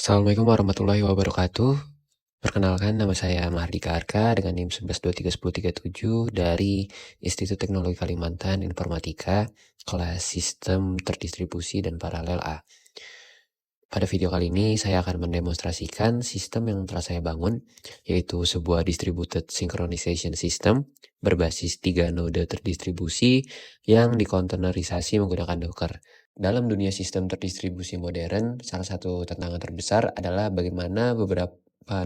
Assalamualaikum warahmatullahi wabarakatuh. Perkenalkan, nama saya Mahardika Arka dengan NIM 11231037 dari Institut Teknologi Kalimantan Informatika, kelas Sistem Terdistribusi dan Paralel A. Pada video kali ini saya akan mendemonstrasikan sistem yang telah saya bangun, yaitu sebuah Distributed Synchronization System berbasis 3 node terdistribusi yang dikontenerisasi menggunakan Docker. Dalam dunia sistem terdistribusi modern, salah satu tantangan terbesar adalah bagaimana beberapa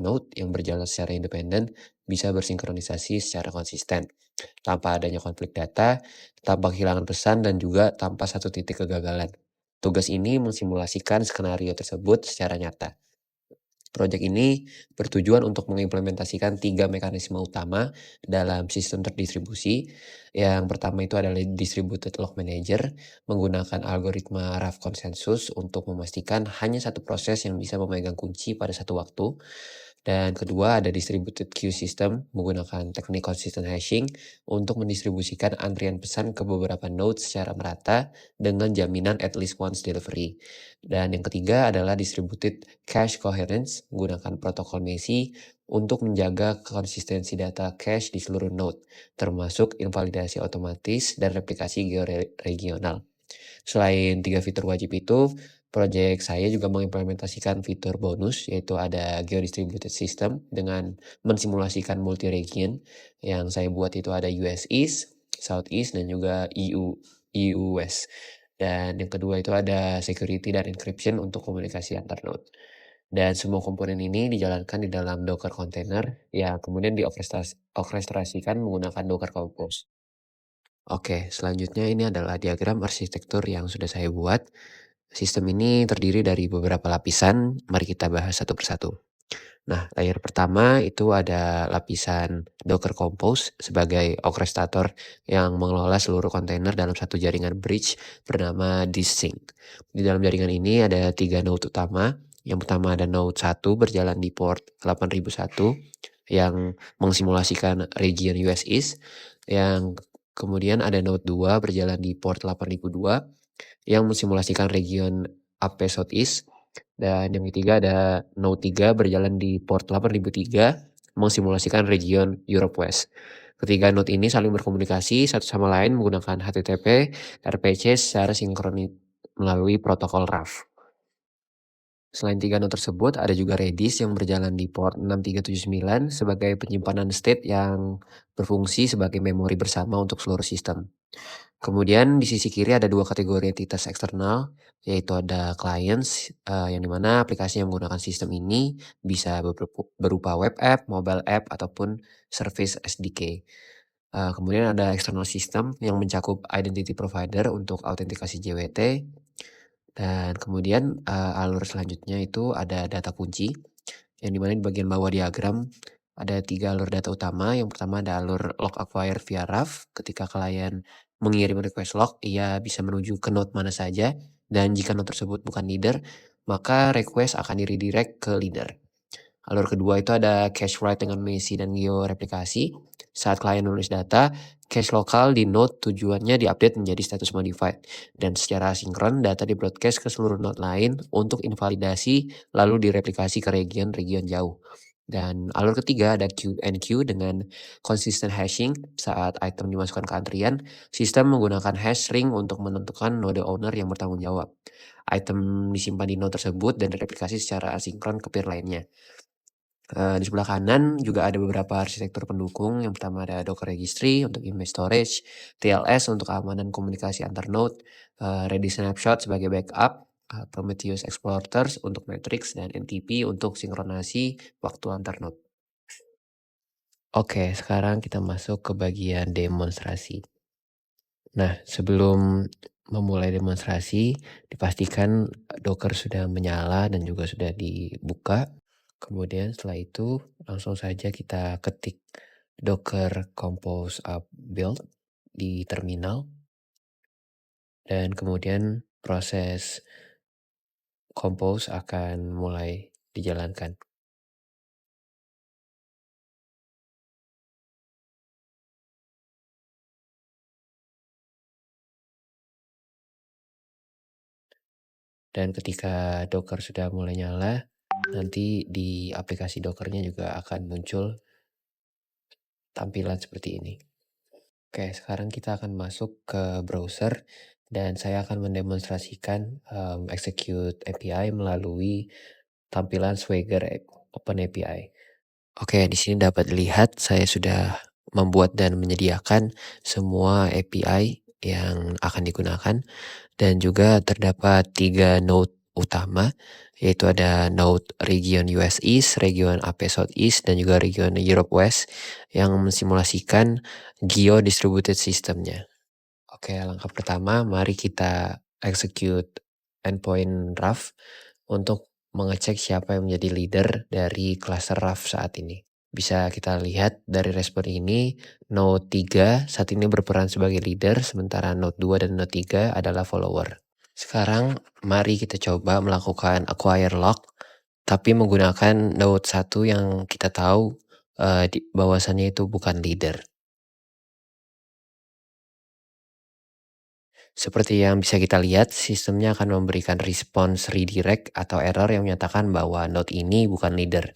node yang berjalan secara independen bisa bersinkronisasi secara konsisten, tanpa adanya konflik data, tanpa kehilangan pesan, dan juga tanpa satu titik kegagalan. Tugas ini mensimulasikan skenario tersebut secara nyata. Proyek ini bertujuan untuk mengimplementasikan 3 mekanisme utama dalam sistem terdistribusi. Yang pertama itu adalah Distributed Log Manager, menggunakan algoritma Raft konsensus untuk memastikan hanya satu proses yang bisa memegang kunci pada satu waktu. Dan kedua ada Distributed Queue System, menggunakan teknik consistent hashing untuk mendistribusikan antrian pesan ke beberapa node secara merata dengan jaminan at least once delivery. Dan yang ketiga adalah Distributed Cache Coherence, menggunakan protokol Messi untuk menjaga konsistensi data cache di seluruh node, termasuk invalidasi otomatis dan replikasi georegional. Selain 3 fitur wajib itu, proyek saya juga mengimplementasikan fitur bonus, yaitu ada Geo-Distributed System dengan mensimulasikan multi-region. Yang saya buat itu ada US East, South East, dan juga EU West. Dan yang kedua itu ada security dan encryption untuk komunikasi antar node. Dan semua komponen ini dijalankan di dalam Docker container yang kemudian diorkestrasikan menggunakan Docker Compose. Oke, selanjutnya ini adalah diagram arsitektur yang sudah saya buat. Sistem ini terdiri dari beberapa lapisan, mari kita bahas satu persatu. Nah, layer pertama itu ada lapisan Docker Compose sebagai orkestrator yang mengelola seluruh kontainer dalam satu jaringan bridge bernama Disk-Sync. Di dalam jaringan ini ada 3 node utama. Yang pertama ada node 1 berjalan di port 8001 yang mengsimulasikan region US East. Yang kemudian ada node 2 berjalan di port 8002 yang mensimulasikan region AP Southeast. Dan yang ketiga ada node 3 berjalan di port 8003 mensimulasikan region Europe West. Ketiga node ini saling berkomunikasi satu sama lain menggunakan HTTP, RPC secara sinkron melalui protokol RAF. Selain 3 node tersebut, ada juga Redis yang berjalan di port 6379 sebagai penyimpanan state yang berfungsi sebagai memori bersama untuk seluruh sistem. Kemudian di sisi kiri ada 2 kategori entitas eksternal, yaitu ada clients, yang dimana aplikasi yang menggunakan sistem ini bisa berupa web app, mobile app, ataupun service SDK. Kemudian ada external system yang mencakup identity provider untuk autentikasi JWT. Dan kemudian alur selanjutnya itu ada data kunci, yang dimana di bagian bawah diagram ada 3 alur data utama. Yang pertama ada alur log acquire via RAF. Ketika klien mengirim request log, ia bisa menuju ke node mana saja, dan jika node tersebut bukan leader, maka request akan di-redirect ke leader. Alur kedua itu ada cache write dengan Messi dan georeplikasi. Saat klien menulis data, cache lokal di node tujuannya diupdate menjadi status modified. Dan secara sinkron, data di-broadcast ke seluruh node lain untuk invalidasi lalu direplikasi ke region-region jauh. Dan alur ketiga ada Q&Q dengan consistent hashing. Saat item dimasukkan ke antrian, sistem menggunakan hash string untuk menentukan node owner yang bertanggung jawab. Item disimpan di node tersebut dan direplikasi secara asinkron ke peer lainnya. Di sebelah kanan juga ada beberapa arsitektur pendukung. Yang pertama ada Docker Registry untuk image storage, TLS untuk keamanan komunikasi antar node, Redis Snapshot sebagai backup, Prometheus Exporters untuk metrics, dan NTP untuk sinkronasi waktu antar node. Oke, sekarang kita masuk ke bagian demonstrasi. Nah, sebelum memulai demonstrasi, dipastikan Docker sudah menyala dan juga sudah dibuka. Kemudian setelah itu langsung saja kita ketik Docker Compose Up Build di terminal. Dan kemudian proses compose akan mulai dijalankan. Dan ketika Docker sudah mulai nyala, Nanti di aplikasi Docker-nya juga akan muncul tampilan seperti ini. Oke, sekarang kita akan masuk ke browser dan saya akan mendemonstrasikan execute API melalui tampilan Swagger Open API. Oke, di sini dapat dilihat saya sudah membuat dan menyediakan semua API yang akan digunakan dan juga terdapat 3 node utama, yaitu ada node region US East, region AP Southeast, dan juga region Europe West yang mensimulasikan geo-distributed systemnya. Oke, langkah pertama mari kita execute endpoint RAF untuk mengecek siapa yang menjadi leader dari cluster RAF saat ini. Bisa kita lihat dari respon ini, Node 3 saat ini berperan sebagai leader, sementara Node 2 dan Node 3 adalah follower. Sekarang mari kita coba melakukan acquire lock, tapi menggunakan Node 1 yang kita tahu bahwasannya itu bukan leader. Seperti yang bisa kita lihat, sistemnya akan memberikan respons redirect atau error yang menyatakan bahwa node ini bukan leader.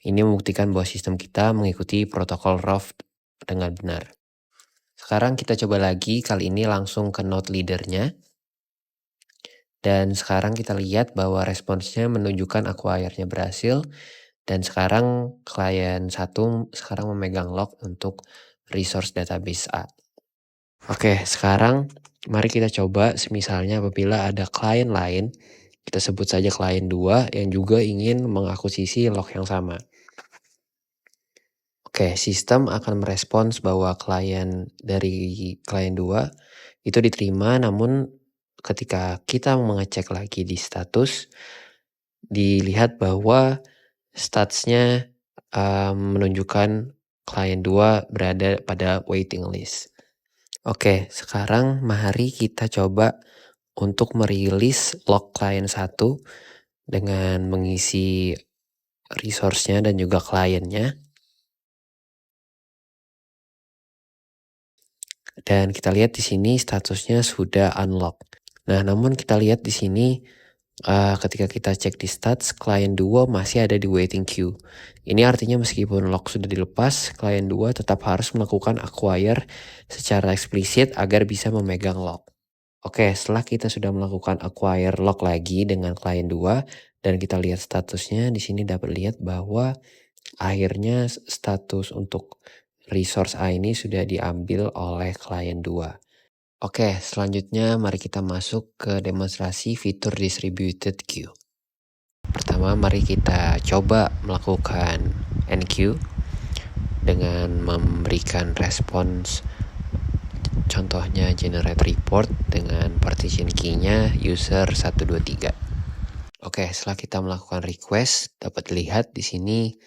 Ini membuktikan bahwa sistem kita mengikuti protokol RAF dengan benar. Sekarang kita coba lagi, kali ini langsung ke node leadernya. Dan sekarang kita lihat bahwa responsnya menunjukkan acquire-nya berhasil. Dan sekarang klien 1 sekarang memegang lock untuk resource database A. Oke, sekarang mari kita coba misalnya apabila ada klien lain, kita sebut saja klien 2 yang juga ingin mengakuisisi lock yang sama. Oke, sistem akan merespons bahwa klien dari klien 2 itu diterima, namun ketika kita mengecek lagi di status, dilihat bahwa statusnya menunjukkan klien 2 berada pada waiting list. Oke, sekarang mari kita coba untuk merilis lock klien 1 dengan mengisi resource-nya dan juga kliennya. Dan kita lihat di sini statusnya sudah unlock. Nah, namun kita lihat di sini ketika kita cek di stats, klien 2 masih ada di waiting queue. Ini artinya meskipun lock sudah dilepas, klien 2 tetap harus melakukan acquire secara eksplisit agar bisa memegang lock. Oke, setelah kita sudah melakukan acquire lock lagi dengan klien 2 dan kita lihat statusnya, di sini dapat lihat bahwa akhirnya status untuk resource A ini sudah diambil oleh klien 2. Oke, selanjutnya mari kita masuk ke demonstrasi fitur distributed queue. Pertama, mari kita coba melakukan enqueue dengan memberikan respons. Contohnya generate report dengan partition key-nya user 123. Oke, setelah kita melakukan request, dapat lihat di sini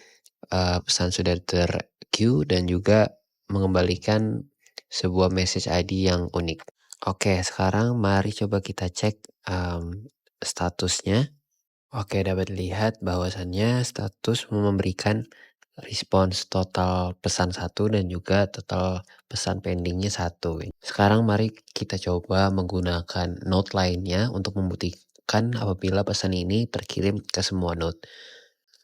pesan sudah ter-queue dan juga mengembalikan sebuah message ID yang unik. Oke, sekarang mari coba kita cek statusnya. Oke, dapat lihat bahwasannya status memberikan respons total pesan 1 dan juga total pesan pendingnya 1. Sekarang mari kita coba menggunakan node lainnya untuk membuktikan apabila pesan ini terkirim ke semua node.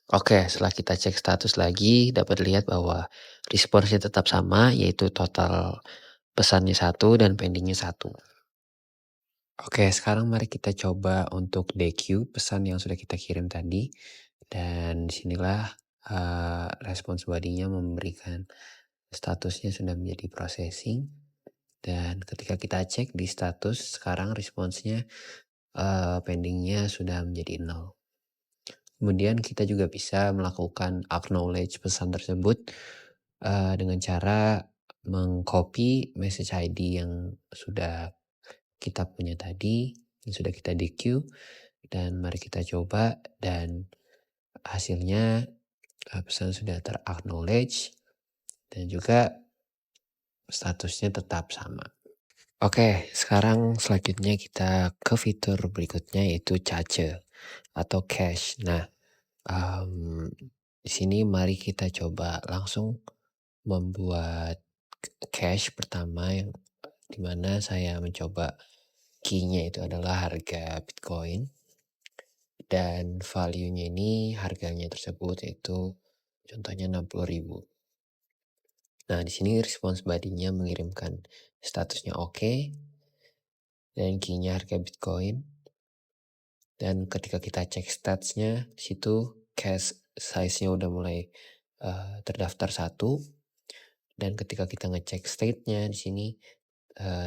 Oke, setelah kita cek status lagi, dapat lihat bahwa responsnya tetap sama, yaitu total pesannya 1 dan pendingnya 1. Oke, sekarang mari kita coba untuk dequeue pesan yang sudah kita kirim tadi. Dan disinilah respons body-nya memberikan statusnya sudah menjadi processing. Dan ketika kita cek di status, sekarang responsnya pendingnya sudah menjadi 0. Kemudian kita juga bisa melakukan acknowledge pesan tersebut dengan cara mengcopy message ID yang sudah kita punya tadi, yang sudah kita dequeue, dan mari kita coba dan hasilnya pesan sudah ter-acknowledge dan juga statusnya tetap sama. Oke, sekarang selanjutnya kita ke fitur berikutnya yaitu cache atau cache. Nah, di sini mari kita coba langsung membuat cache pertama yang dimana saya mencoba key-nya itu adalah harga Bitcoin. dan value-nya ini harganya tersebut yaitu contohnya 60.000. Nah, di sini response body-nya mengirimkan statusnya oke dan key-nya harga Bitcoin. Dan ketika kita cek stats-nya, di situ cash size-nya udah mulai terdaftar 1. Dan ketika kita ngecek state-nya di sini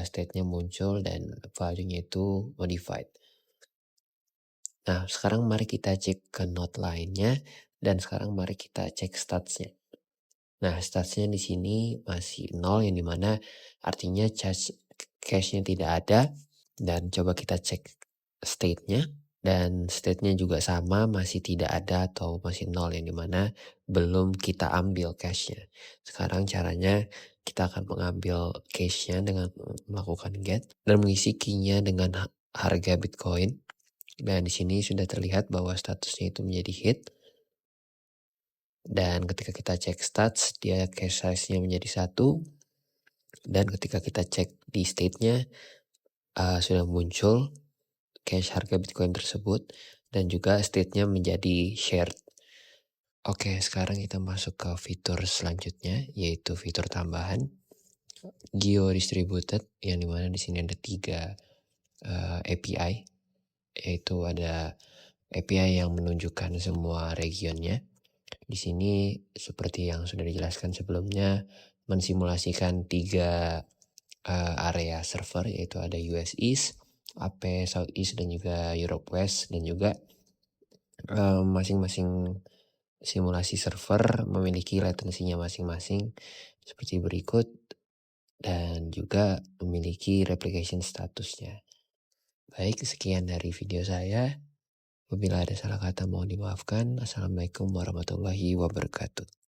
state-nya muncul dan value-nya itu modified. Nah, sekarang mari kita cek ke node lainnya dan sekarang mari kita cek stats-nya. Nah, stats-nya di sini masih 0 yang dimana artinya cash-nya tidak ada. Dan coba kita cek state-nya dan state-nya juga sama, masih tidak ada atau masih 0 yang dimana belum kita ambil cash-nya. Sekarang caranya kita akan mengambil cash-nya dengan melakukan get dan mengisi key-nya dengan harga Bitcoin. Dan di sini sudah terlihat bahwa statusnya itu menjadi hit. Dan ketika kita cek stats, dia cash size-nya menjadi 1. Dan ketika kita cek di state-nya, sudah muncul cash harga Bitcoin tersebut. Dan juga state-nya menjadi shared. Oke, sekarang kita masuk ke fitur selanjutnya, yaitu fitur tambahan. Geo Distributed, yang dimana di sini ada 3 API. Yaitu ada API yang menunjukkan semua regionnya. Di sini seperti yang sudah dijelaskan sebelumnya, mensimulasikan 3 area server, yaitu ada US East, AP Southeast, dan juga Europe West. Dan juga masing-masing simulasi server memiliki latensinya masing-masing seperti berikut. Dan juga memiliki replication statusnya. Baik, sekian dari video saya. Apabila ada salah kata mohon dimaafkan. Assalamualaikum warahmatullahi wabarakatuh.